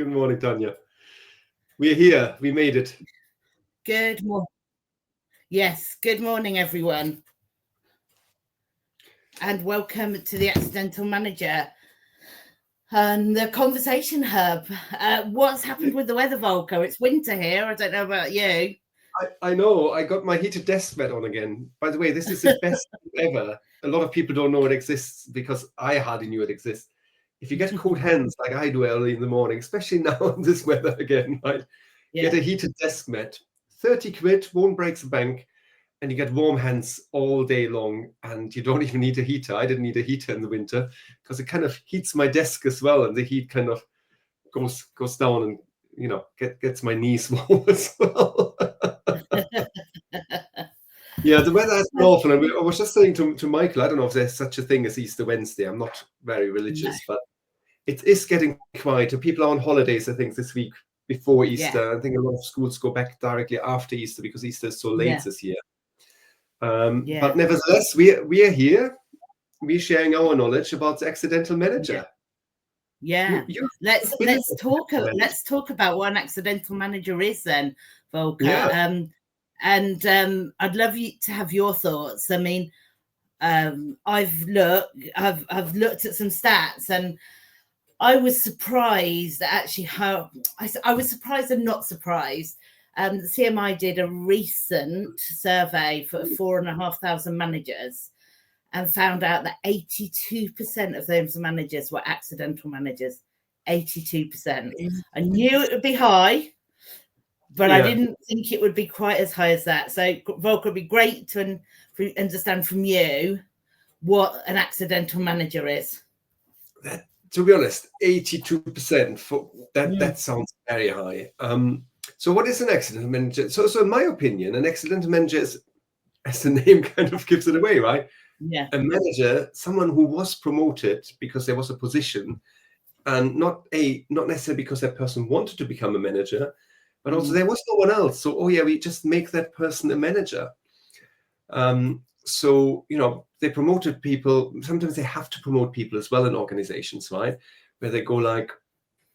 Good morning, Tanya. We're here. We made it. Good morning. Yes, good morning, everyone. And welcome to the Accidental Manager and the Conversation Hub. What's happened with the weather, Volker? It's winter here. I don't know about you. I know. I got my heated desk mat on again. By the way, this is the best ever. A lot of people don't know it exists because I hardly knew it exists. If you get cold hands like I do early in the morning, especially now in this weather again, right? Yeah. Get a heated desk mat, 30 quid, won't break the bank, and you get warm hands all day long, and you don't even need a heater. I didn't need a heater in the winter because it kind of heats my desk as well, and the heat kind of goes down and, you know, gets my knees warm as well. Yeah, the weather has been awful. And I was just saying to Michael, I don't know if there's such a thing as Easter Wednesday. I'm not very religious, but it is getting quieter. People are on holidays, I think, this week before Easter. I think a lot of schools go back directly after Easter because Easter is so late this year. But nevertheless, we are here. We're sharing our knowledge about the accidental manager. Let's talk about what an accidental manager is then, Volker. And I'd love you to have your thoughts. I mean, I've looked at some stats, and I was surprised at actually how I was surprised and not surprised. The CMI did a recent survey for 4,500 managers and found out that 82% of those managers were accidental managers. 82%. I knew it would be high, but I didn't think it would be quite as high as that. So, Volker, it'd be great to understand from you what an accidental manager is. To be honest, 82% for that sounds very high. So what is an accidental manager? So in my opinion, an accidental manager is, as the name kind of gives it away, right? Yeah. A manager, someone who was promoted because there was a position, and not necessarily because that person wanted to become a manager, but also there was no one else. So, we just make that person a manager. So, you know, they promoted people. Sometimes they have to promote people as well in organizations, right? Where they go like,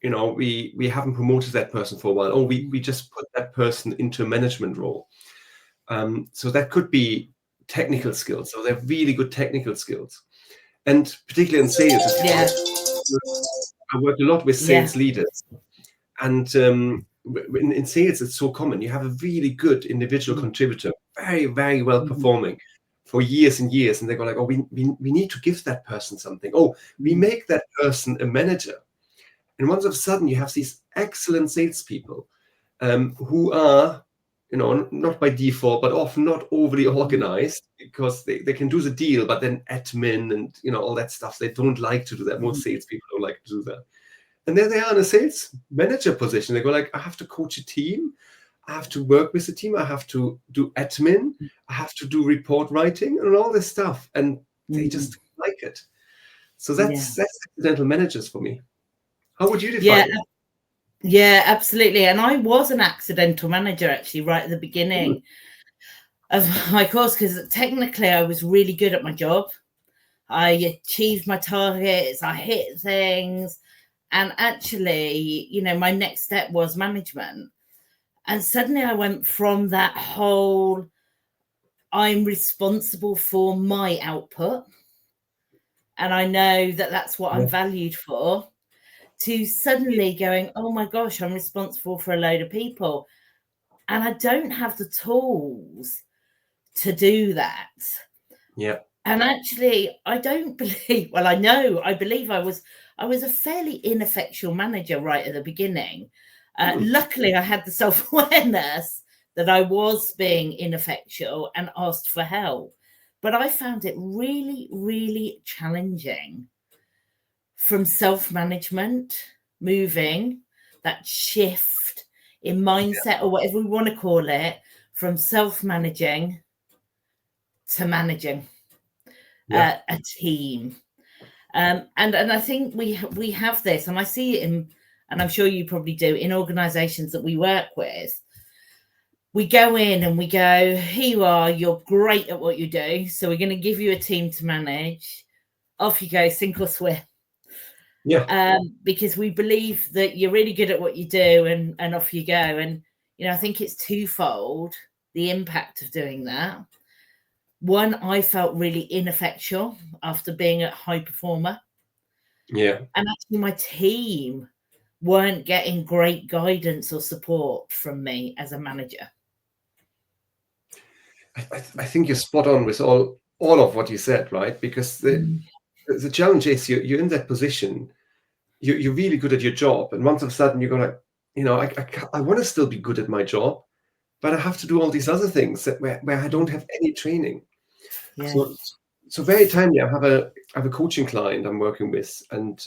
you know, we haven't promoted that person for a while. We just put that person into a management role. So that could be technical skills. So they're really good technical skills. And particularly in sales, I work a lot with sales leaders. And in sales, it's so common. You have a really good individual contributor, very, very well performing for years and years. And they go like, we need to give that person something. We make that person a manager. And once of a sudden, you have these excellent salespeople who are, you know, not by default, but often not overly organized because they can do the deal, but then admin and, you know, all that stuff, they don't like to do that. Most salespeople don't like to do that. And there they are in a sales manager position. They go like, I have to coach a team. I have to work with the team. I have to do admin. I have to do report writing and all this stuff. And they just like it. So that's accidental managers for me. How would you define it? Yeah, absolutely. And I was an accidental manager actually right at the beginning of my course, because technically I was really good at my job. I achieved my targets. I hit things. And actually, you know, my next step was management. And suddenly I went from that whole, I'm responsible for my output, and I know that that's what I'm valued for, to suddenly going, oh my gosh, I'm responsible for a load of people. And I don't have the tools to do that. Yeah. And actually, I don't believe, well, I believe I was a fairly ineffectual manager right at the beginning. Luckily, I had the self-awareness that I was being ineffectual and asked for help. But I found it really, really challenging from self-management, moving, that shift in mindset or whatever we want to call it, from self-managing to managing a team. And I think we have this, and I see it in, and I'm sure you probably do, in organizations that we work with. We go in and we go, here you are, you're great at what you do, so we're going to give you a team to manage. Off you go, sink or swim. Yeah. Because we believe that you're really good at what you do, and off you go. And I think it's twofold, the impact of doing that. One, I felt really ineffectual after being a high performer. Yeah. And actually my team weren't getting great guidance or support from me as a manager. I think you're spot on with all of what you said, right? Because the challenge is you're in that position, you're really good at your job, and once of a sudden you're gonna, I want to still be good at my job, but I have to do all these other things where I don't have any training. Yeah. So very timely. I have a coaching client I'm working with, and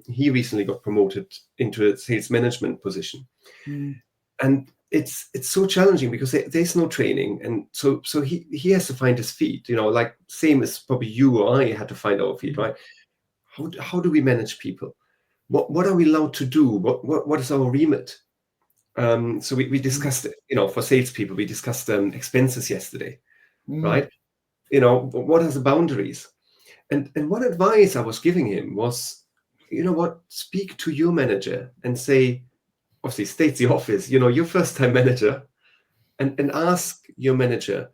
he recently got promoted into a sales management position, and it's so challenging because there's no training, and so he has to find his feet. Like same as probably you or I had to find our feet, right? How do we manage people? What are we allowed to do? What is our remit? So we discussed it. For salespeople, we discussed expenses yesterday, right? What are the boundaries? And one advice I was giving him was, speak to your manager and say, obviously state the office, your first time manager, and ask your manager,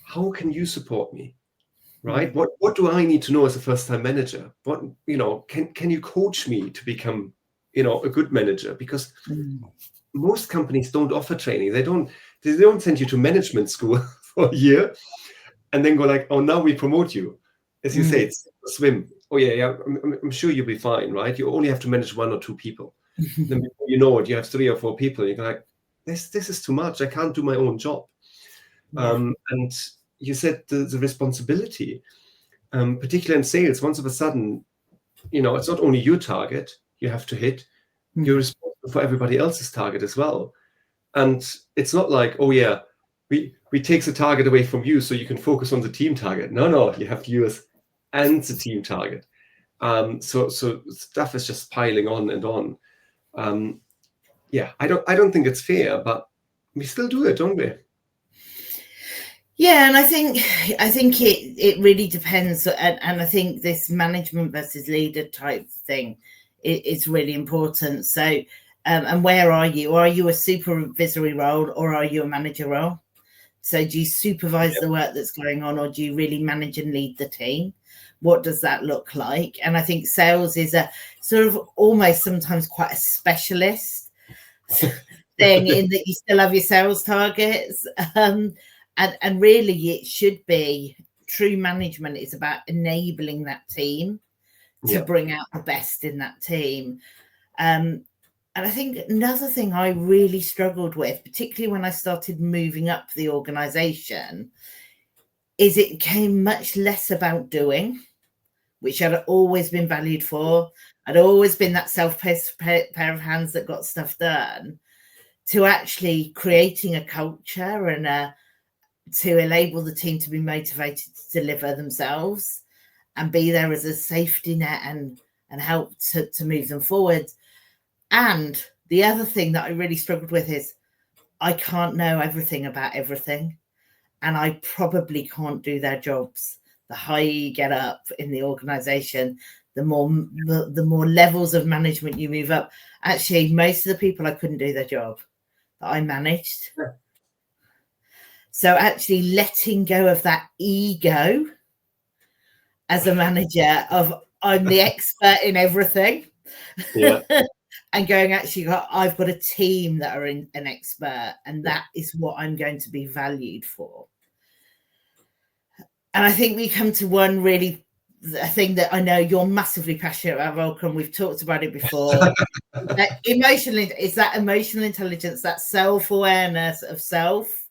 how can you support me? Right? What do I need to know as a first time manager? What, can you coach me to become, a good manager? Because most companies don't offer training. They don't send you to management school for a year and then go like, oh, now we promote you. As you say, it's a swim. Oh yeah. I'm sure you'll be fine, right? You only have to manage 1 or 2 people. Then before you know it, you have 3 or 4 people. And you're like, this is too much. I can't do my own job. And you said the responsibility, particularly in sales, once of a sudden, it's not only your target you have to hit, you're responsible for everybody else's target as well. And it's not like, oh yeah, we take the target away from you so you can focus on the team target. No, you have yours and the team target. So stuff is just piling on and on. Yeah, I don't think it's fair, but we still do it, don't we? Yeah, and I think it really depends, and I think this management versus leader type thing is really important. So, and where are you? Are you a supervisory role or are you a manager role? So, do you supervise the work that's going on, or do you really manage and lead the team? What does that look like? And I think sales is a sort of almost sometimes quite a specialist thing in that you still have your sales targets. And really it should be true management is about enabling that team to bring out the best in that team. And I think another thing I really struggled with, particularly when I started moving up the organization, is it became much less about doing, which I'd always been valued for. I'd always been that self-paced pair of hands that got stuff done, to actually creating a culture and to enable the team to be motivated to deliver themselves and be there as a safety net and help to move them forward. And the other thing that I really struggled with is I can't know everything about everything, and I probably can't do their jobs. The higher you get up in the organization, the more levels of management you move up. Actually, most of the people, I couldn't do their job that I managed. Yeah. So actually letting go of that ego as a manager of I'm the expert in everything. Yeah. And going, actually, I've got a team that are an expert, and that is what I'm going to be valued for. And I think we come to one really thing that I know you're massively passionate about, Volkan. We've talked about it before. Is that emotional intelligence, that self-awareness of self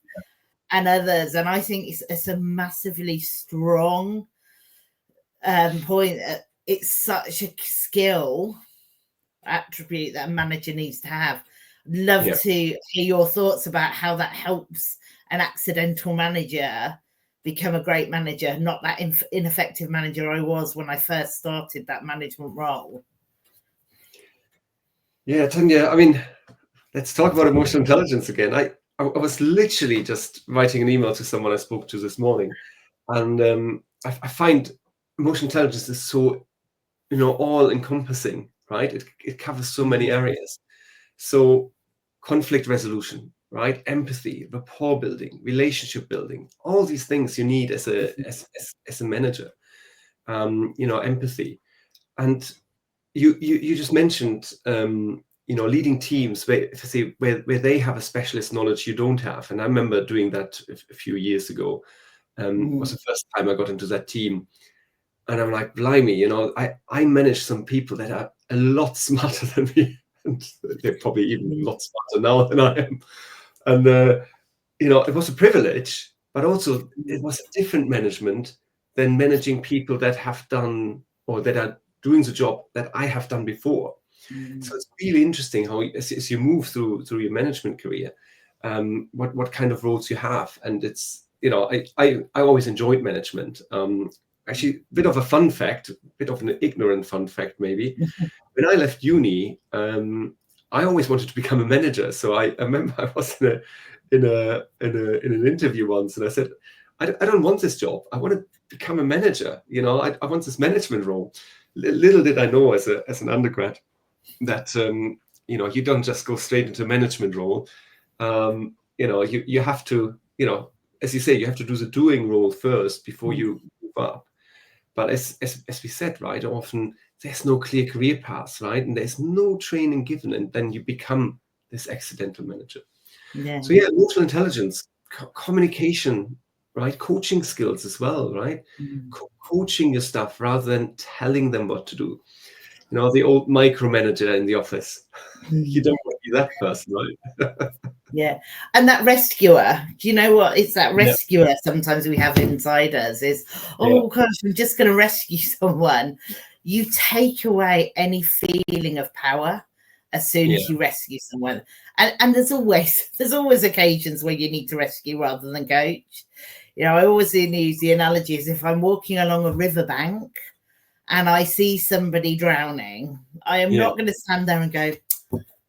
and others. And I think it's a massively strong point. It's such a skill attribute that a manager needs to have. I'd love to hear your thoughts about how that helps an accidental manager become a great manager, not that ineffective manager I was when I first started that management role. Yeah, Tanya, I mean, let's talk about emotional intelligence again. I was literally just writing an email to someone I spoke to this morning, and I find emotional intelligence is so, all encompassing, right? It covers so many areas. So conflict resolution, right? Empathy, rapport building, relationship building, all these things you need as a manager. Empathy. And you just mentioned leading teams where they have a specialist knowledge you don't have. And I remember doing that a few years ago. Was the first time I got into that team. And I'm like, blimey, I manage some people that are a lot smarter than me. And they're probably even a lot smarter now than I am. And, it was a privilege, but also it was a different management than managing people that have done or that are doing the job that I have done before. So it's really interesting how, as you move through your management career, what kind of roles you have. And it's, I always enjoyed management. Actually, a bit of a fun fact, a bit of an ignorant fun fact, maybe. When I left uni, I always wanted to become a manager. So I remember I was in an interview once, and I said, I don't want this job. I want to become a manager. I want this management role. Little did I know as an undergrad that you don't just go straight into a management role. You have to, as you say, you have to do the doing role first before you move up. But as we said, right, often there's no clear career path, right? And there's no training given, and then you become this accidental manager. Yeah. So emotional intelligence, communication, right? Coaching skills as well, right? Coaching your staff rather than telling them what to do. The old micromanager in the office. You don't want to be that person, right? Yeah. And that rescuer, do you know what? It's that rescuer sometimes we have inside us is, gosh, I'm just going to rescue someone. You take away any feeling of power as soon as you rescue someone. And there's always occasions where you need to rescue rather than coach. I always use the analogy as if I'm walking along a riverbank and I see somebody drowning, I am not going to stand there and go,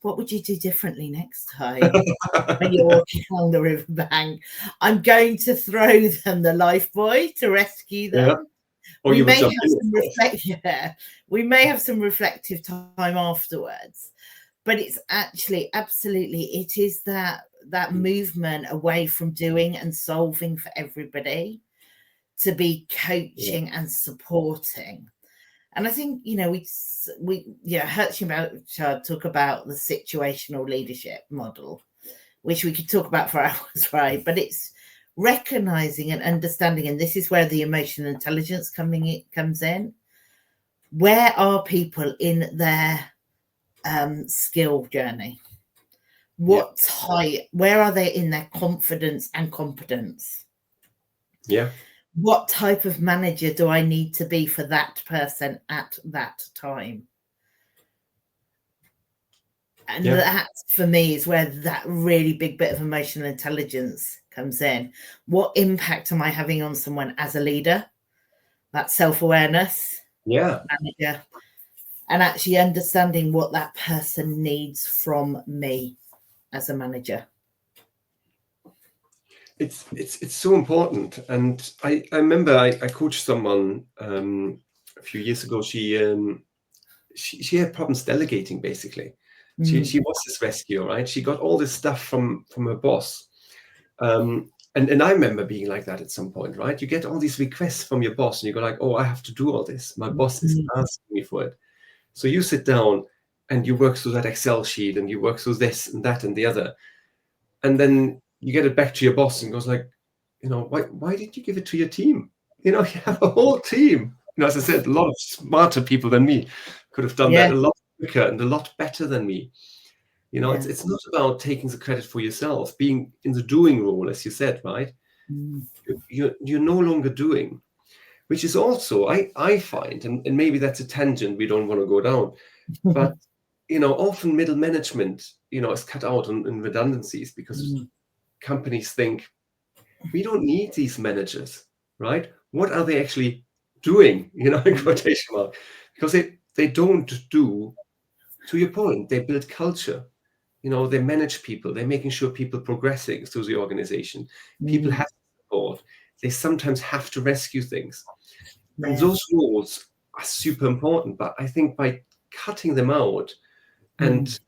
what would you do differently next time when you're walking along the riverbank? I'm going to throw them the life buoy to rescue them. Or we may have some reflective time afterwards, but it's actually absolutely, it is that movement away from doing and solving for everybody to be coaching and supporting. And I think, we Hertzschenbach talk about the situational leadership model, which we could talk about for hours, right? But it's recognizing and understanding, and this is where the emotional intelligence comes in. Where are people in their skill journey? Where are they in their confidence and competence? What type of manager do I need to be for that person at that time? And that, for me, is where that really big bit of emotional intelligence comes in. What impact am I having on someone as a leader? That self-awareness, manager, and actually understanding what that person needs from me as a manager. It's so important. And I remember I coached someone a few years ago. She had problems delegating, basically. She was this rescuer, right? She got all this stuff from her boss. And I remember being like that at some point, right? You get all these requests from your boss and you go like, oh, I have to do all this. My boss is asking me for it. So you sit down and you work through that Excel sheet and you work through this and that and the other. And then you get it back to your boss and goes like, why did you give it to your team? You have a whole team. As I said, a lot of smarter people than me could have done that a lot quicker and a lot better than me. It's not about taking the credit for yourself, being in the doing role, as you said, right? You're no longer doing, which is also, I find, and maybe that's a tangent we don't want to go down, but, often middle management, is cut out in redundancies because companies think, we don't need these managers, right? What are they actually doing, in quotation mark? Because they don't do, to your point, they build culture. They manage people. They're making sure people progressing through the organization. People have support. They sometimes have to rescue things. And those roles are super important. But I think by cutting them out and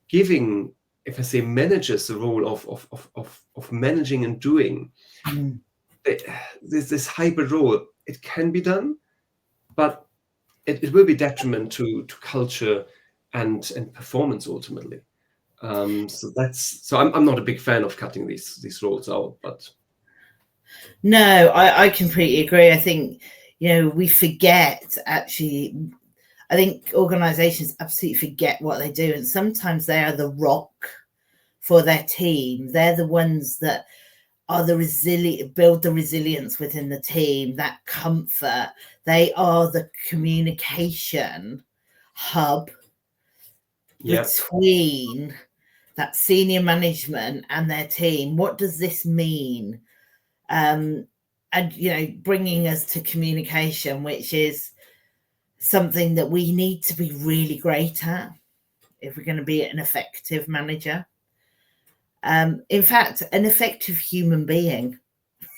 giving, if I say, managers the role of managing and doing, this hybrid role, it can be done, but it will be detriment to culture and performance ultimately. So I'm not a big fan of cutting these roles out, but no, I completely agree. I think, we forget, actually. I think organizations absolutely forget what they do, and sometimes they are the rock for their team. They're the ones that are the resilient, build the resilience within the team, that comfort. They are the communication hub between that senior management and their team. What does this mean? And bringing us to communication, which is something that we need to be really great at if we're going to be an effective manager. In fact, an effective human being,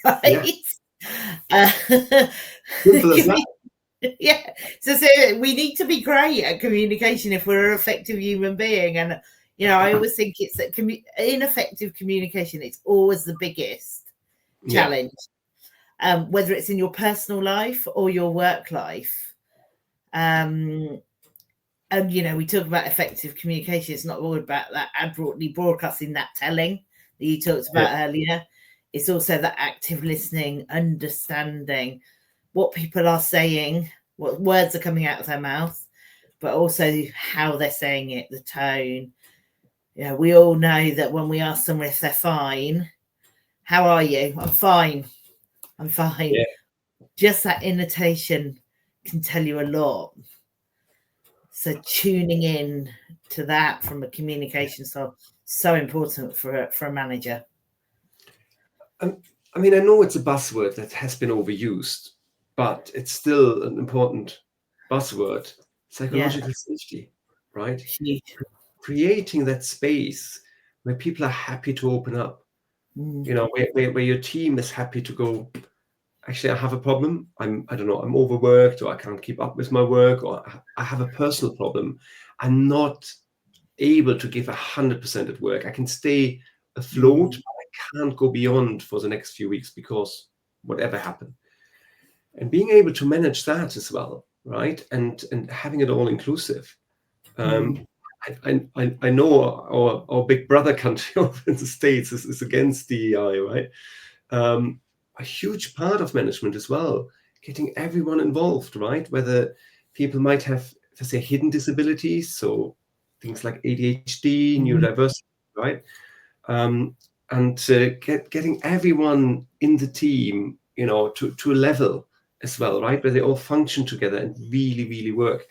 right? Simple as that. Yeah. So we need to be great at communication if we're an effective human being. And, I always think it's that ineffective communication, it's always the biggest challenge, whether it's in your personal life or your work life. And we talk about effective communication. It's not all about that adroitly broadcasting, that telling that you talked about earlier. It's also that active listening, understanding what people are saying, what words are coming out of their mouth, but also how they're saying it, the tone. We all know that when we ask someone if they're fine, how are you? I'm fine. I'm fine. Yeah. Just that intonation can tell you a lot. So tuning in to that from a communication style, so important for a manager. I mean, I know it's a buzzword that has been overused, but it's still an important buzzword. Psychological safety, right? Huge. Creating that space where people are happy to open up, where your team is happy to go, actually, I have a problem. I'm overworked, or I can't keep up with my work, or I have a personal problem. I'm not able to give 100% at work. I can stay afloat, but I can't go beyond for the next few weeks because whatever happened. And being able to manage that as well, right? And having it all inclusive. I know our big brother country over in the States is against DEI, right? A huge part of management as well, getting everyone involved, right? Whether people might have, let's say, hidden disabilities, so things like ADHD, neurodiversity, right? Getting everyone in the team, to a level as well, right? Where they all function together and really, really work.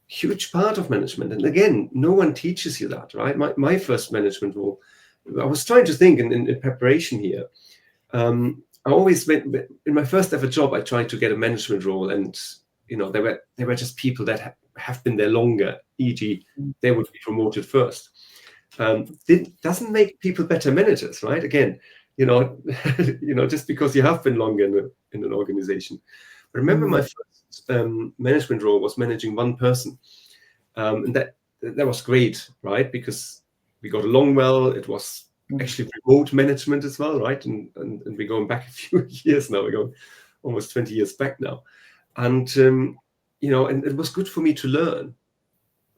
Huge part of management. And again, no one teaches you that, right? My first management role, I was trying to think in preparation here. I always went in my first ever job. I tried to get a management role, and they were just people that have been there longer. E.g., they would be promoted first. It doesn't make people better managers, right? Again, just because you have been longer in an organization. But remember, my first management role was managing one person, and that was great, right? Because we got along well. It was actually remote management as well, right? And we're going back a few years now. We're going almost 20 years back now. And, and it was good for me to learn,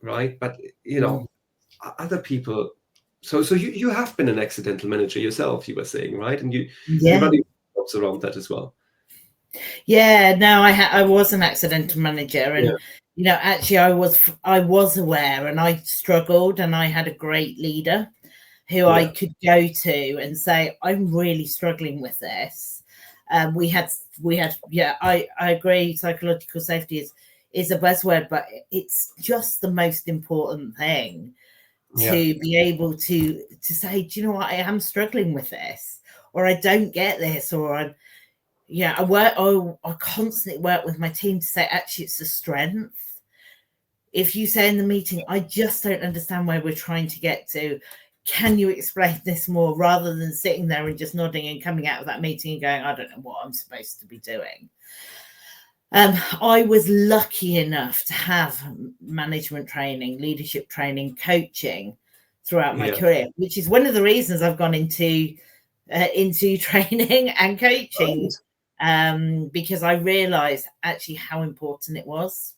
right? But, other people, so you have been an accidental manager yourself, you were saying, right? And you're running jobs around that as well. Yeah, no, I was an accidental manager, and actually I was aware, and I struggled, and I had a great leader who I could go to and say, I'm really struggling with this. We had, I agree. Psychological safety is a buzzword, but it's just the most important thing to be able to say, do you know what? I am struggling with this, or I don't get this, or I constantly work with my team to say, actually, it's a strength. If you say in the meeting, I just don't understand where we're trying to get to, can you explain this more, rather than sitting there and just nodding and coming out of that meeting and going, I don't know what I'm supposed to be doing. I was lucky enough to have management training, leadership training, coaching throughout my career, which is one of the reasons I've gone into training and coaching, because I realized actually how important it was.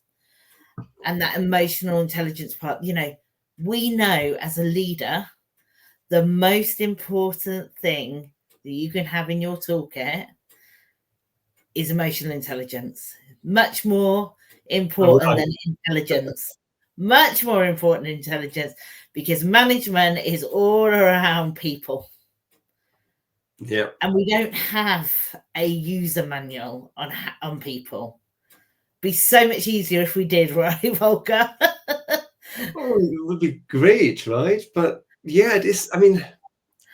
And that emotional intelligence part, we know as a leader, the most important thing that you can have in your toolkit is emotional intelligence. Much more important than intelligence. Much more important than intelligence, because management is all around people. Yeah. And we don't have a user manual on people. Be so much easier if we did, right, Volker? Oh, it would be great, right? But yeah, it is. I mean,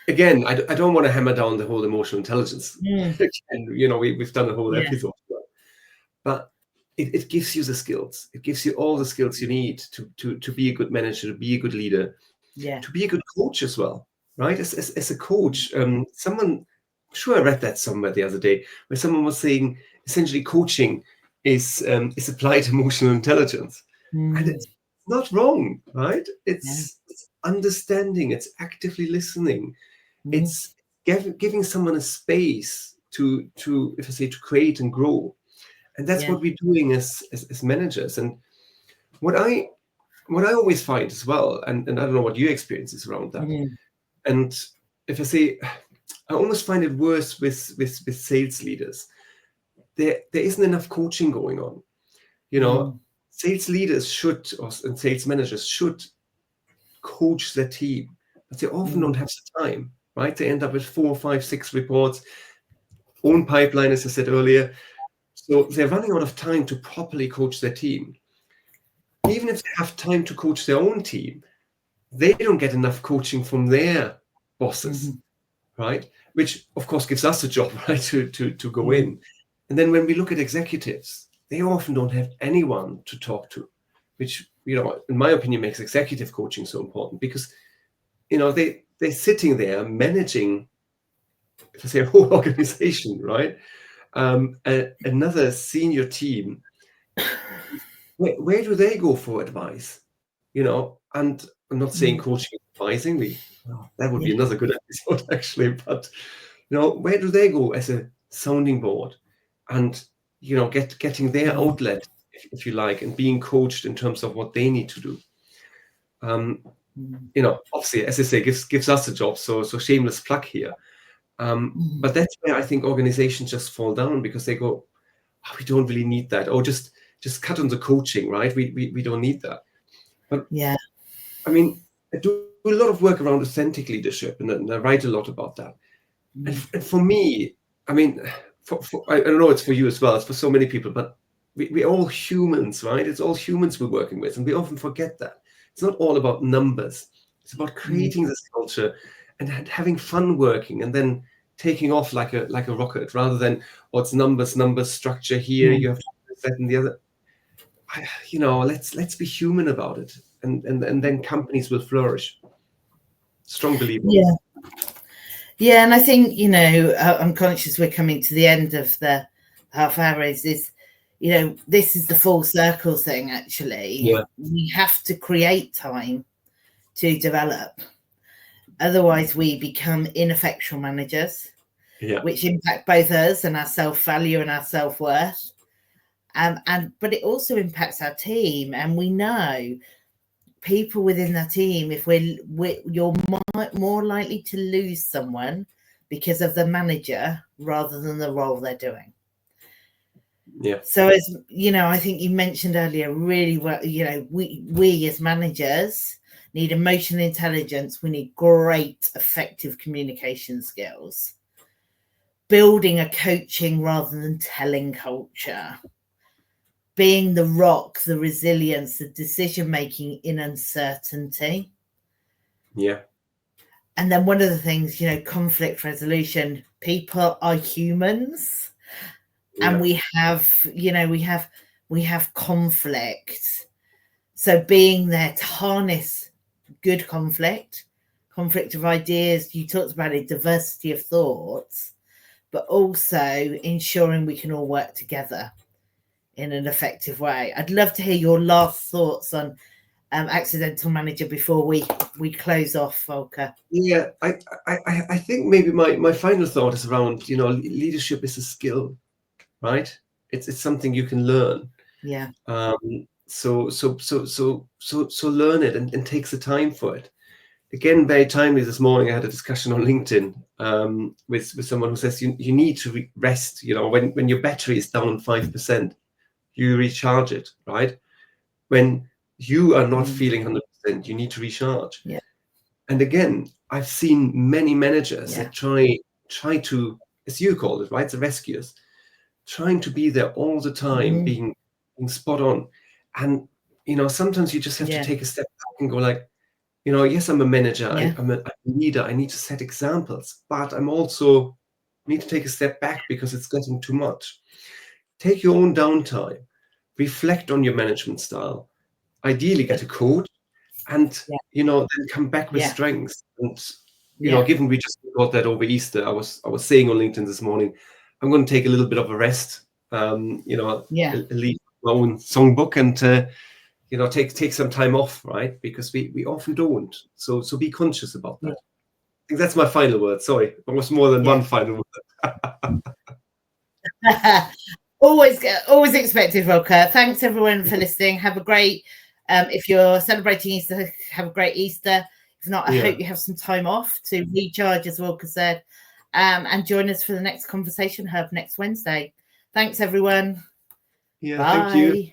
again, I don't want to hammer down the whole emotional intelligence. And we've done a whole episode, but it gives you the skills. It gives you all the skills you need to be a good manager, to be a good leader, to be a good coach as well, right? As a coach, I'm sure I read that somewhere the other day, where someone was saying essentially coaching is applied emotional intelligence, and it's not wrong, right? It's understanding, it's actively listening, it's giving someone a space to if I say, to create and grow, and that's what we're doing as managers. And what I always find as well, and I don't know what your experience is around that, and if I say, I almost find it worse with sales leaders. There isn't enough coaching going on. Sales leaders and sales managers should coach their team, but they often don't have the time, right? They end up with 4, 5, 6 reports, own pipeline, as I said earlier. So they're running out of time to properly coach their team. Even if they have time to coach their own team, they don't get enough coaching from their bosses, right? Which, of course, gives us a job, right, to go in. And then when we look at executives, they often don't have anyone to talk to, which, in my opinion, makes executive coaching so important, because, they're sitting there managing, if I say, a whole organization, right? Another senior team. Where do they go for advice? And I'm not saying coaching is advising. That would be another good episode, actually. But where do they go as a sounding board, and getting their outlet, if you like, and being coached in terms of what they need to do. Obviously, as I say, gives us a job. So shameless plug here. But that's where I think organizations just fall down, because they go, oh, we don't really need that. Or just cut on the coaching, right? We don't need that. But I mean, I do a lot of work around authentic leadership, and I write a lot about that. And for me, I mean, I don't know, it's for you as well, it's for so many people, but we're all humans, right? It's all humans we're working with, and we often forget that. It's not all about numbers. It's about creating this culture and having fun working, and then taking off like a rocket, rather than what's numbers, structure here, you have to do that and the other. Let's be human about it, and then companies will flourish. Strong believer. Yeah, and I think, I'm conscious we're coming to the end of the half hour. This is the full circle thing, actually. We have to create time to develop. Otherwise, we become ineffectual managers, which impact both us and our self-value and our self-worth. But it also impacts our team, and we know people within that team, if you're more likely to lose someone because of the manager rather than the role they're doing. So, as I think you mentioned earlier really well, we as managers need emotional intelligence. We need great, effective communication skills, building a coaching rather than telling culture, being the rock, the resilience, the decision-making in uncertainty. And then one of the things, conflict resolution, people are humans, and we have conflict. So being there to harness good conflict of ideas, you talked about it, diversity of thoughts, but also ensuring we can all work together in an effective way. I'd love to hear your last thoughts on accidental manager before we close off, Volker. Yeah, I think maybe my final thought is around, leadership is a skill, right? It's something you can learn. Yeah. So learn it and takes the time for it. Again, very timely this morning, I had a discussion on LinkedIn with someone who says you need to rest. When your battery is down on 5%, you recharge it, right? When you are not feeling 100%, you need to recharge. Yeah. And again, I've seen many managers Yeah. that try to, as you call it, right, the rescuers, trying to be there all the time, being spot on. And sometimes you just have to take a step back and go like, yes, I'm a manager, I'm a leader, I need to set examples, but I'm also need to take a step back because it's getting too much. Take your own downtime, reflect on your management style, ideally get a coach, and then come back with strengths. And given we just got that over Easter, I was saying on LinkedIn this morning, I'm going to take a little bit of a rest, leave my own songbook and take some time off, right? Because we often don't. So be conscious about that. I think that's my final word. Sorry, it was more than one final word. Always expected, Volker. Thanks everyone for listening. Have a great, if you're celebrating Easter, have a great Easter. If not, I hope you have some time off to recharge, as Volker said, and join us for the next Conversation Hub next Wednesday. Thanks everyone. Yeah, Bye. thank you.